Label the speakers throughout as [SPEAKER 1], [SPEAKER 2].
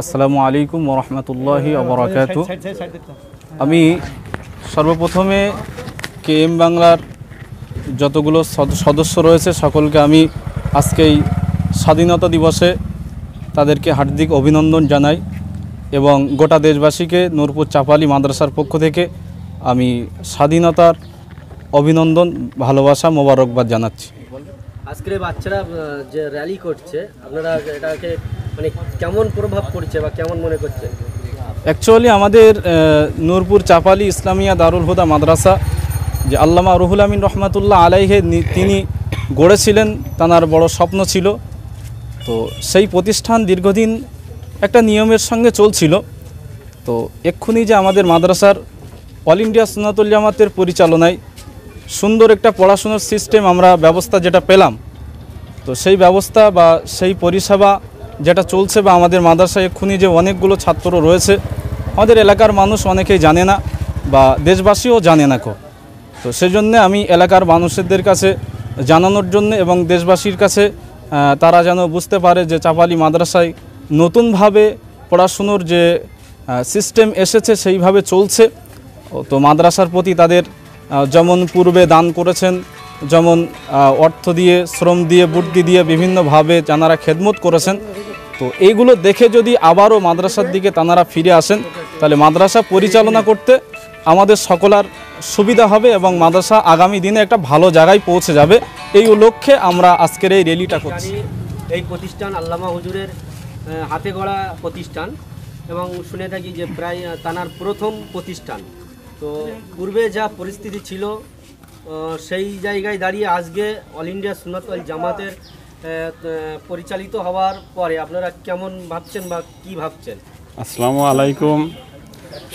[SPEAKER 1] আসসালামু আলাইকুম ওয়া রাহমাতুল্লাহি ওয়া বারাকাতুহু। আমি সর্বপ্রথমে কেএম বাংলার যতগুলো সদস্য রয়েছে সকলকে আমি আজকেই স্বাধীনতা দিবসে তাদেরকে হার্দিক অভিনন্দন জানাই এবং গোটা দেশবাসীকে নূরপুর চাপালি মাদ্রাসার পক্ষ থেকে আমি স্বাধীনতার অভিনন্দন, ভালোবাসা, মোবারকবাদ জানাচ্ছি।
[SPEAKER 2] আজকের বাচ্চারা যে র্যালি করছে, আপনারা এটাকে মানে কেমন প্রভাব পড়ছে বা কেমন মনে করছেন?
[SPEAKER 1] অ্যাকচুয়ালি আমাদের নূরপুর চাপালি ইসলামিয়া দারুল হুদা মাদ্রাসা যে আল্লামা রুহুল আমিন রহমাতুল্লাহ আলাইহে তিনি গড়েছিলেন, তাঁর বড় স্বপ্ন ছিল। তো সেই প্রতিষ্ঠান দীর্ঘদিন একটা নিয়মের সঙ্গে চলছিল। তো এক্ষুনি যে আমাদের মাদ্রাসার অল ইন্ডিয়া সুন্নাতুল জামাতের পরিচালনায় সুন্দর একটা পড়াশোনার সিস্টেম আমরা ব্যবস্থা যেটা পেলাম, তো সেই ব্যবস্থা বা সেই পরিষেবা যেটা চলছে বা আমাদের মাদ্রাসায় এক্ষুনি যে অনেকগুলো ছাত্র রয়েছে, আমাদের এলাকার মানুষ অনেকেই জানে না বা দেশবাসীও জানে না কো। তো সেজন্য আমি এলাকার মানুষদের কাছে জানানোর জন্য এবং দেশবাসীর কাছে তারা যেন বুঝতে পারে যে চাপালি মাদ্রাসায় নতুনভাবে পড়াশুনোর যে সিস্টেম এসেছে সেইভাবে চলছে। তো মাদ্রাসার প্রতি তাদের যেমন পূর্বে দান করেছেন, যেমন অর্থ দিয়ে, শ্রম দিয়ে, বুদ্ধি দিয়ে বিভিন্নভাবে তাঁরা খেদমত করেছেন, তো এইগুলো দেখে যদি আবারও মাদ্রাসার দিকে তাঁরা ফিরে আসেন তাহলে মাদ্রাসা পরিচালনা করতে আমাদের সকলের সুবিধা হবে এবং মাদ্রাসা আগামী দিনে একটা ভালো জায়গায় পৌঁছে যাবে। এই লক্ষ্যে আমরা আজকের এই র্যালিটা করছি।
[SPEAKER 2] এই প্রতিষ্ঠান আল্লামা হুজুরের হাতে গড়া প্রতিষ্ঠান এবং শুনে থাকি যে প্রায় তানার প্রথম প্রতিষ্ঠান। তো পূর্বে যা পরিস্থিতি ছিল সেই জায়গায় দাঁড়িয়ে আজকে অল ইন্ডিয়া সুন্নাতুল জামাতের পরিচালিত হওয়ার পরে আপনারা কেমন ভাবছেন বা কি ভাবছেন?
[SPEAKER 3] আসসালামু আলাইকুম।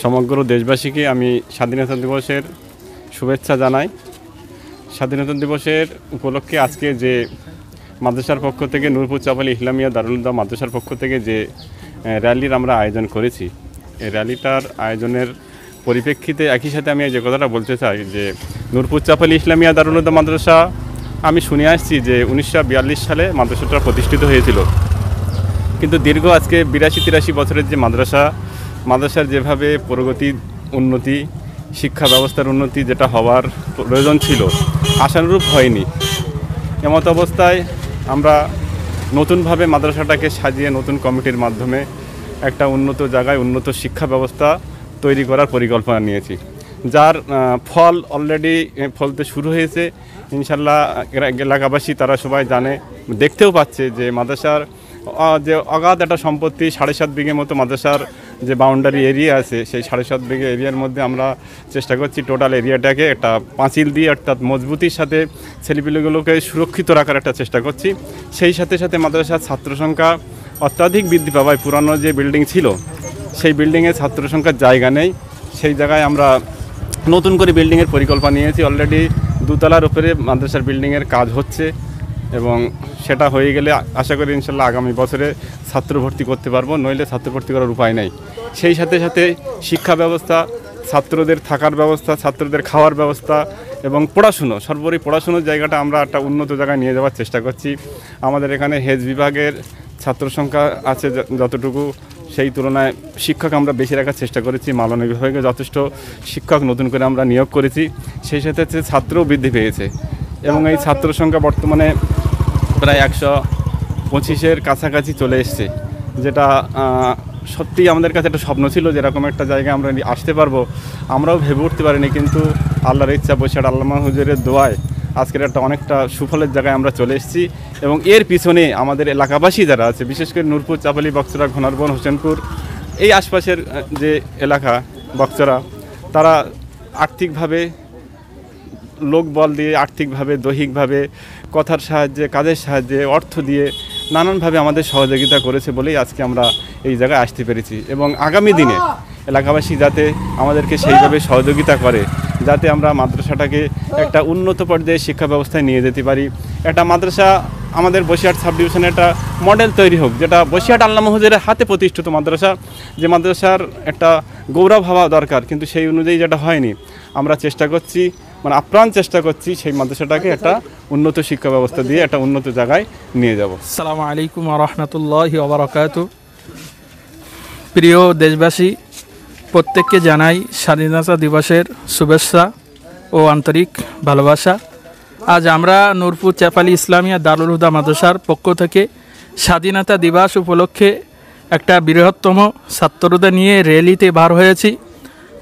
[SPEAKER 3] সমগ্র দেশবাসীকে আমি স্বাধীনতা দিবসের শুভেচ্ছা জানাই। স্বাধীনতা দিবসের উপলক্ষে আজকে যে মাদ্রাসার পক্ষ থেকে নূরপুর চাপালি ইসলামিয়া দারুল হুদা মাদ্রাসার পক্ষ থেকে যে র্যালির আমরা আয়োজন করেছি, এই র্যালিটার আয়োজনের পরিপ্রেক্ষিতে একই সাথে আমি যে কথাটা বলতে চাই যে নূরপুর চাপালি ইসলামিয়া দারুল হুদা মাদ্রাসা আমি শুনে আসছি যে 1942 সালে মাদ্রাসাটা প্রতিষ্ঠিত হয়েছিল, কিন্তু দীর্ঘ আজকে 82-83 বছরের যে মাদ্রাসার যেভাবে প্রগতি, উন্নতি, শিক্ষা ব্যবস্থার উন্নতি যেটা হওয়ার প্রয়োজন ছিল আশানুরূপ হয়নি। এমত অবস্থায় আমরা নতুনভাবে মাদ্রাসাটাকে সাজিয়ে নতুন কমিটির মাধ্যমে একটা উন্নত জায়গায় উন্নত শিক্ষা ব্যবস্থা তৈরি করার পরিকল্পনা নিয়েছি, যার ফল অলরেডি ফলতে শুরু হয়েছে। ইনশাল্লাহ এলাকাবাসী তারা সবাই জানে, দেখতেও পাচ্ছে যে মাদ্রাসার যে অগাধ একটা সম্পত্তি 7.5 বিঘে মতো মাদ্রাসার যে বাউন্ডারি এরিয়া আছে, সেই 7.5 বিঘে এরিয়ার মধ্যে আমরা চেষ্টা করছি টোটাল এরিয়াটাকে একটা পাঁচিল দিয়ে অর্থাৎ মজবুতির সাথে ছেলেপিলেগুলোকে সুরক্ষিত রাখার একটা চেষ্টা করছি। সেই সাথে সাথে মাদ্রাসার ছাত্র সংখ্যা অত্যাধিক বৃদ্ধি পাওয়ায় পুরানো যে বিল্ডিং ছিল সেই বিল্ডিংয়ে ছাত্র সংখ্যার জায়গা নেই, সেই জায়গায় আমরা নতুন করে বিল্ডিংয়ের পরিকল্পনা নিয়েছি। অলরেডি 2 তলার উপরে মাদ্রাসার বিল্ডিংয়ের কাজ হচ্ছে এবং সেটা হয়ে গেলে আশা করি ইনশাল্লাহ আগামী বছরে ছাত্র ভর্তি করতে পারবো, নইলে ছাত্র ভর্তি করার উপায় নেই। সেই সাথে সাথে শিক্ষা ব্যবস্থা, ছাত্রদের থাকার ব্যবস্থা, ছাত্রদের খাওয়ার ব্যবস্থা এবং পড়াশুনো, সর্বোপরি পড়াশুনোর জায়গাটা আমরা একটা উন্নত জায়গায় নিয়ে যাওয়ার চেষ্টা করছি। আমাদের এখানে হেজ বিভাগের ছাত্র সংখ্যা আছে যতটুকু, সেই তুলনায় শিক্ষক আমরা বেশি রাখার চেষ্টা করেছি। মালনা বিভাগে যথেষ্ট শিক্ষক নতুন করে আমরা নিয়োগ করেছি, সেই সাথে ছাত্রও বৃদ্ধি পেয়েছে এবং এই ছাত্র সংখ্যা বর্তমানে প্রায় 125-এর কাছাকাছি চলে এসছে, যেটা সত্যিই আমাদের কাছে একটা স্বপ্ন ছিল যেরকম একটা জায়গায় আমরা আসতে পারবো, আমরাও ভেবে উঠতে পারিনি, কিন্তু আল্লাহর ইচ্ছা, বৈশাখ আল্লামা হুজুরের দোয়ায় আজকের একটা অনেকটা সুফলের জায়গায় আমরা চলে এসেছি। এবং এর পিছনে আমাদের এলাকাবাসী যারা আছে, বিশেষ করে নূরপুর, চাপালি, বক্সরা, ঘনারবন, হোসেনপুর, এই আশপাশের যে এলাকা বক্সরা, তারা আর্থিকভাবে, লোকবল দিয়ে, আর্থিকভাবে, দৈহিকভাবে, কথার সাহায্যে, কাজের সাহায্যে, অর্থ দিয়ে নানানভাবে আমাদের সহযোগিতা করেছে বলেই আজকে আমরা এই জায়গায় আসতে পেরেছি। এবং আগামী দিনে এলাকাবাসী যাতে আমাদেরকে সেইভাবে সহযোগিতা করে, যাতে আমরা মাদ্রাসাটাকে একটা উন্নত পর্যায়ে শিক্ষা ব্যবস্থায় নিয়ে যেতে পারি। একটা মাদ্রাসা আমাদের বসিরহাট সাব ডিভিশনে একটা মডেল তৈরি হোক, যেটা বসিরহাট আল্লামা হুজুরের হাতে প্রতিষ্ঠিত মাদ্রাসা, যে মাদ্রাসার একটা গৌরব হওয়া দরকার, কিন্তু সেই অনুযায়ী যেটা হয়নি। আমরা চেষ্টা করছি, মানে আপ্রাণ চেষ্টা করছি সেই মাদ্রাসাটাকে একটা উন্নত শিক্ষা ব্যবস্থা দিয়ে একটা উন্নত জায়গায় নিয়ে যাব।
[SPEAKER 4] আসসালামু আলাইকুম ওয়া রাহমাতুল্লাহি ওয়া বারাকাতুহু। প্রিয় দেশবাসী, প্রত্যেককে জানাই স্বাধীনতা দিবসের শুভেচ্ছা ও আন্তরিক ভালোবাসা। আজ আমরা নূরপুর চাপালি ইসলামিয়া দারুল হুদা মাদ্রাসার পক্ষ থেকে স্বাধীনতা দিবস উপলক্ষে একটা বৃহত্তম ছাত্রদের নিয়ে র্যালিতে বার হয়েছি।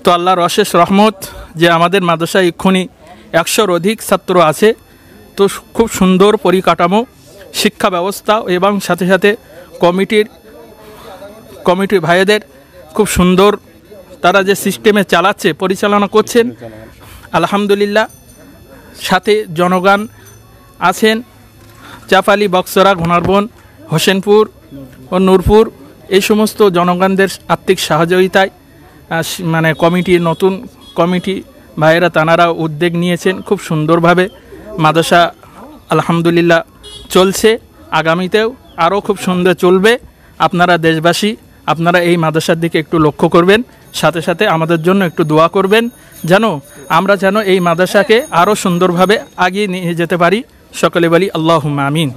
[SPEAKER 4] তো আল্লাহর অশেষ রহমত যে আমাদের মাদ্রাসায় এক্ষুনি 100-র অধিক ছাত্র আছে। তো খুব সুন্দর পরিকাঠামো, শিক্ষা ব্যবস্থা এবং সাথে সাথে কমিটির ভাইদের খুব সুন্দর তারা যে সিস্টেমে চালাচ্ছে, পরিচালনা করছেন, আলহামদুলিল্লাহ। সাথে জনগণ আছেন, চাপালি, বক্সরা, ঘোনারবন, হোসেনপুর ও নূরপুর, এই সমস্ত জনগণদের আর্থিক সহযোগিতায় মানে নতুন কমিটি ভাইয়েরা তানারা উদ্যোগ নিয়েছেন। খুব সুন্দরভাবে মাদ্রাসা আলহামদুলিল্লাহ চলছে, আগামীতেও আরও খুব সুন্দর চলবে। আপনারা দেশবাসী, আপনারা এই মাদ্রাসার দিকে একটু লক্ষ্য করবেন, সাথে সাথে আমাদের জন্য একটু দোয়া করবেন আমরা যেন এই মাদ্রাসাকে আরও সুন্দরভাবে আগিয়ে নিয়ে যেতে পারি। সকলে বলি আল্লাহুম্মা আমিন।